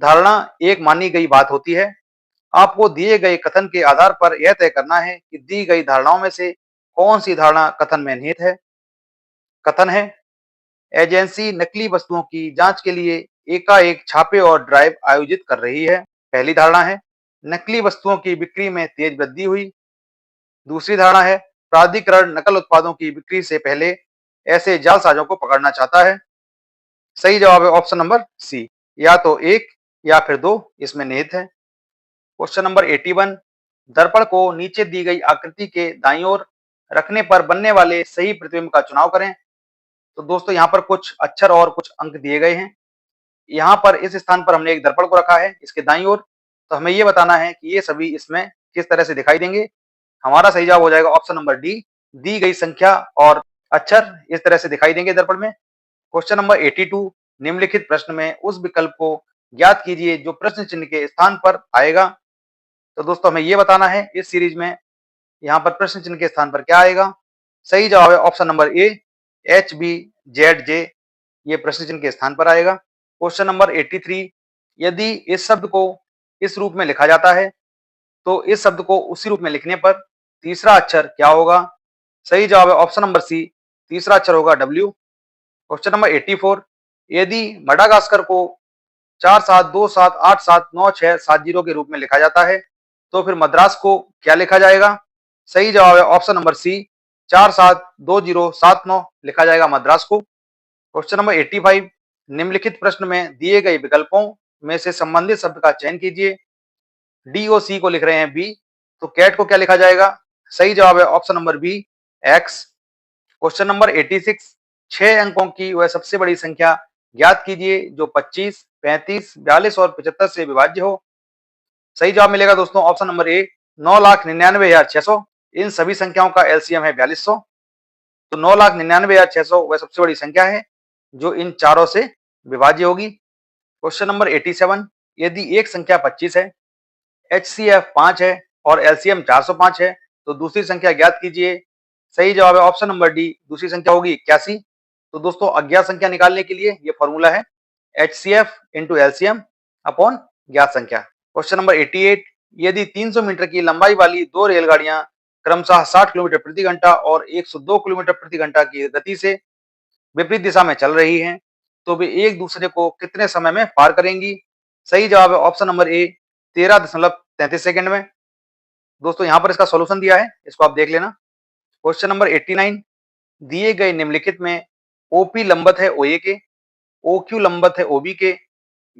A: धारणा एक मानी गई बात होती है। आपको दिए गए कथन के आधार पर यह तय करना है कि दी गई धारणाओं में से कौन सी धारणा कथन में निहित है। कथन है, एजेंसी नकली वस्तुओं की जांच के लिए एकाएक छापे और ड्राइव आयोजित कर रही है। पहली धारणा है, नकली वस्तुओं की बिक्री में तेज वृद्धि हुई। दूसरी धारणा है, प्राधिकरण नकल उत्पादों की बिक्री से पहले ऐसे जालसाजों को पकड़ना चाहता है। सही जवाब है ऑप्शन नंबर सी, या तो 1 या फिर 2 इसमें निहित है। क्वेश्चन नंबर 81, दर्पण को नीचे दी गई आकृति के दाईं ओर रखने पर बनने वाले सही प्रतिबिंब का चुनाव करें। तो दोस्तों यहाँ पर कुछ अक्षर और कुछ अंक दिए गए हैं। यहाँ पर इस स्थान पर हमने एक दर्पण को रखा है इसके दाईं ओर, तो हमें ये बताना है कि ये सभी इसमें किस तरह से दिखाई देंगे। हमारा सही जवाब हो जाएगा ऑप्शन नंबर डी, दी गई संख्या और अक्षर इस तरह से दिखाई देंगे दर्पण में। क्वेश्चन नंबर 82, निम्नलिखित प्रश्न में उस विकल्प को ज्ञात कीजिए जो प्रश्न चिन्ह के स्थान पर आएगा। तो दोस्तों हमें ये बताना है इस सीरीज में यहाँ पर प्रश्न चिन्ह के स्थान पर क्या आएगा। सही जवाब है option number A, H B Z J, ये प्रश्न चिन्ह के स्थान पर आएगा। क्वेश्चन नंबर 83, यदि इस शब्द को इस रूप में लिखा जाता है तो इस शब्द को उसी रूप में लिखने पर तीसरा अक्षर क्या होगा। सही जवाब है ऑप्शन नंबर सी, तीसरा अक्षर होगा डब्ल्यू। क्वेश्चन नंबर 84, यदि मडागास्कर को 4727879670 के रूप में लिखा जाता है तो फिर मद्रास को क्या लिखा जाएगा। सही जवाब है ऑप्शन नंबर सी, 472079 लिखा जाएगा मद्रास को। क्वेश्चन नंबर 85, निम्नलिखित प्रश्न में दिए गए विकल्पों में से संबंधित शब्द का चयन कीजिए। डी और सी को लिख रहे हैं बी, तो कैट को क्या लिखा जाएगा। सही जवाब है option number B, X. Question number 86, 6 अंकों की वह सबसे बड़ी संख्या ज्ञात कीजिए जो 25, 35, 42 और 75 से विभाज्य हो। सही जवाब मिलेगा दोस्तों ऑप्शन नंबर ए, 9,99,600। इन सभी संख्याओं का एलसीएम है 4200, तो 9,99,600 वह सबसे बड़ी संख्या है जो इन चारों से विभाज्य होगी। क्वेश्चन नंबर 87, यदि एक संख्या 25 है, एचसीएफ 5 है और एलसीएम 405 है तो दूसरी संख्या ज्ञात कीजिए। सही जवाब है ऑप्शन नंबर डी, दूसरी संख्या होगी 81। तो दोस्तों अज्ञात संख्या निकालने के लिए ये फॉर्मूला है एचसीएफ इंटू एलसीएम अपॉन ज्ञात संख्या। क्वेश्चन नंबर 88, यदि 300 मीटर की लंबाई वाली 2 रेलगाड़ियां क्रमशः 60 किलोमीटर प्रति घंटा और 102 किलोमीटर प्रति घंटा की गति से विपरीत दिशा में चल रही हैं तो वे एक दूसरे को कितने समय में पार करेंगी। सही जवाब है ऑप्शन नंबर ए, 13.33 सेकंड में। दोस्तों यहाँ पर इसका सॉल्यूशन दिया है, इसको आप देख लेना। क्वेश्चन नंबर 89, दिए गए निम्नलिखित में ओपी लंबत है ओए के, ओक्यू लंबत है ओबी के।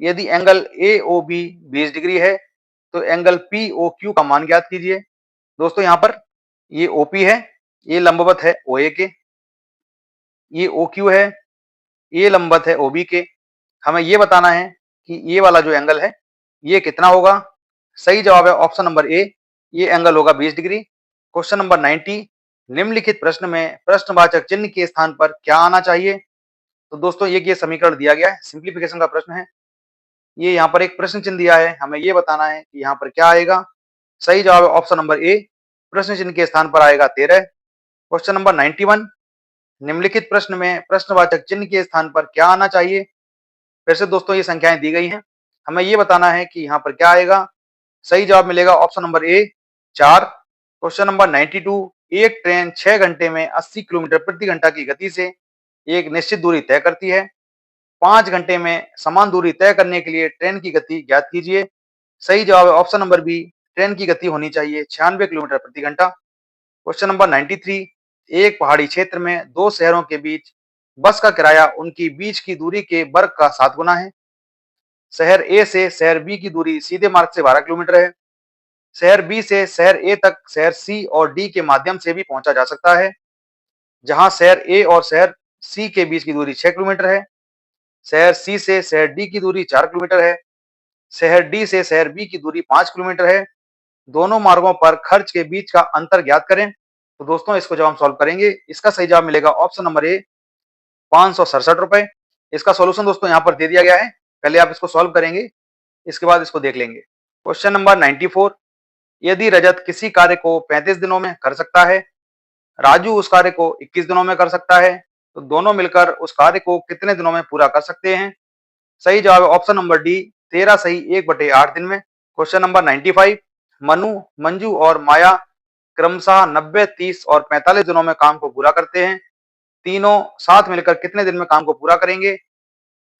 A: यदि angle A O B 20 degree है तो एंगल पी ओ क्यू का मान ज्ञात कीजिए। दोस्तों यहाँ पर ये ओपी है, ये लंबवत है ओए के, ये ओ क्यू है, ये लंबवत है ओबी के। हमें ये बताना है कि ये वाला जो एंगल है ये कितना होगा। सही जवाब है ऑप्शन नंबर ए, ये एंगल होगा 20 डिग्री। क्वेश्चन नंबर 90, निम्नलिखित प्रश्न में प्रश्नवाचक चिन्ह के स्थान पर क्या आना चाहिए। तो दोस्तों ये समीकरण दिया गया है, सिंप्लीफिकेशन का प्रश्न है। ये यहाँ पर एक प्रश्न चिन्ह दिया है, हमें ये बताना है कि यहाँ पर क्या आएगा। सही जवाब है ऑप्शन नंबर ए, प्रश्न चिन्ह के स्थान पर आएगा 13। क्वेश्चन नंबर 91, निम्नलिखित प्रश्न में प्रश्नवाचक चिन्ह के स्थान पर क्या आना चाहिए। फिर से दोस्तों ये संख्याएं दी गई हैं, हमें ये बताना है कि यहाँ पर क्या आएगा। सही जवाब मिलेगा ऑप्शन नंबर ए, 4। क्वेश्चन नंबर 92, एक ट्रेन 6 घंटे में 80 किलोमीटर प्रति घंटा की गति से एक निश्चित दूरी तय करती है। 5 घंटे में समान दूरी तय करने के लिए ट्रेन की गति ज्ञात कीजिए। सही जवाब है ऑप्शन नंबर बी, ट्रेन की गति होनी चाहिए 96 किलोमीटर प्रति घंटा। क्वेश्चन नंबर 93, एक पहाड़ी क्षेत्र में 2 शहरों के बीच बस का किराया उनकी बीच की दूरी के वर्ग का 7 गुना है। शहर ए से शहर बी की दूरी सीधे मार्ग से 12 किलोमीटर है। शहर बी से शहर ए तक शहर सी और डी के माध्यम से भी पहुंचा जा सकता है, जहां शहर ए और शहर सी के बीच की दूरी 6 किलोमीटर है। शहर सी से शहर डी की दूरी 4 किलोमीटर है। शहर डी से शहर बी की दूरी 5 किलोमीटर है। दोनों मार्गों पर खर्च के बीच का अंतर ज्ञात करें। तो दोस्तों इसको जब हम सॉल्व करेंगे, इसका सही जवाब मिलेगा ऑप्शन नंबर ए, 567 रुपए। इसका सॉल्यूशन दोस्तों यहाँ पर दे दिया गया है, पहले आप इसको सॉल्व करेंगे, इसके बाद इसको देख लेंगे। क्वेश्चन नंबर 94, यदि रजत किसी कार्य को 35 दिनों में कर सकता है, राजू उस कार्य को 21 दिनों में कर सकता है, तो दोनों मिलकर उस कार्य को कितने दिनों में पूरा कर सकते हैं। सही जवाब है ऑप्शन नंबर डी, 13 सही 1/8 दिन में। क्वेश्चन नंबर 95, मनु, मंजू और माया क्रमशः 90, 30 और 45 दिनों में काम को पूरा करते हैं। तीनों साथ मिलकर कितने दिन में काम को पूरा करेंगे।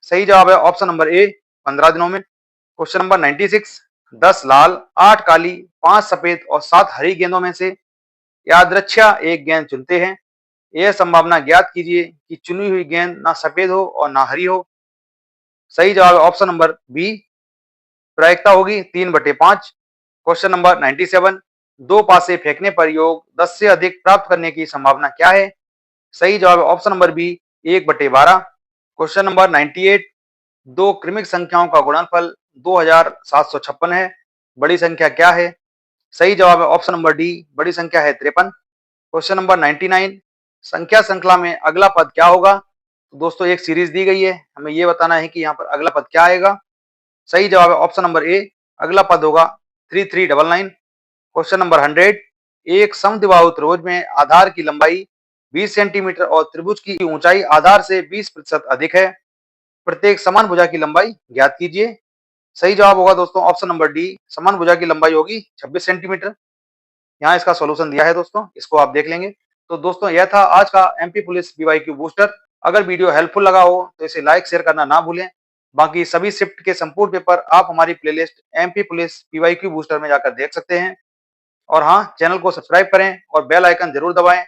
A: सही जवाब है ऑप्शन नंबर ए, 15 दिनों में। क्वेश्चन नंबर 96, 10 लाल, 8 काली, 5 सफेद और 7 हरी गेंदों में से यादृच्छा एक गेंद चुनते हैं। यह संभावना ज्ञात कीजिए कि चुनी हुई गेंद ना सफेद हो और ना हरी हो। सही जवाब है ऑप्शन नंबर बी, प्रायिकता होगी 3/5। क्वेश्चन नंबर 97, 2 पासे फेंकने पर योग 10 से अधिक प्राप्त करने की संभावना क्या है? सही जवाब है option number B 1/12। Question number 98, 2 क्रमिक संख्याओं का गुणनफल 2756 है। बड़ी संख्या क्या है? सही जवाब है ऑप्शन नंबर डी, बड़ी संख्या है 53। क्वेश्चन नंबर 99, संख्या श्रृंखला में अगला पद क्या होगा? तो दोस्तों एक सीरीज दी गई है, हमें ये बताना है कि यहाँ पर अगला पद क्या आएगा। सही जवाब है ऑप्शन नंबर ए, अगला पद होगा 3399। क्वेश्चन नंबर 100, एक समद्विबाहु त्रिभुज में आधार की लंबाई 20 सेंटीमीटर और त्रिभुज की ऊंचाई आधार से 20% अधिक है। प्रत्येक समान भुजा की लंबाई ज्ञात कीजिए। सही जवाब होगा दोस्तों ऑप्शन नंबर डी, समान भुजा की लंबाई होगी 26 सेंटीमीटर। यहाँ इसका सॉल्यूशन दिया है दोस्तों, इसको आप देख लेंगे। तो दोस्तों यह था आज का एमपी पुलिस पीवाईक्यू बूस्टर। अगर वीडियो हेल्पफुल लगा हो तो इसे लाइक शेयर करना ना भूलें। बाकी सभी शिफ्ट के संपूर्ण पेपर आप हमारी playlist MP police PYQ booster में जाकर देख सकते हैं। और हाँ, चैनल को सब्सक्राइब करें और बेल आइकन जरूर दबाएं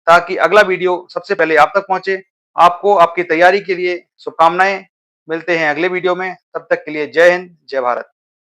A: ताकि अगला वीडियो सबसे पहले आप तक पहुंचे। आपको आपकी तैयारी के लिए शुभकामनाएं। मिलते हैं अगले वीडियो में, तब तक के लिए जय हिंद, जय भारत।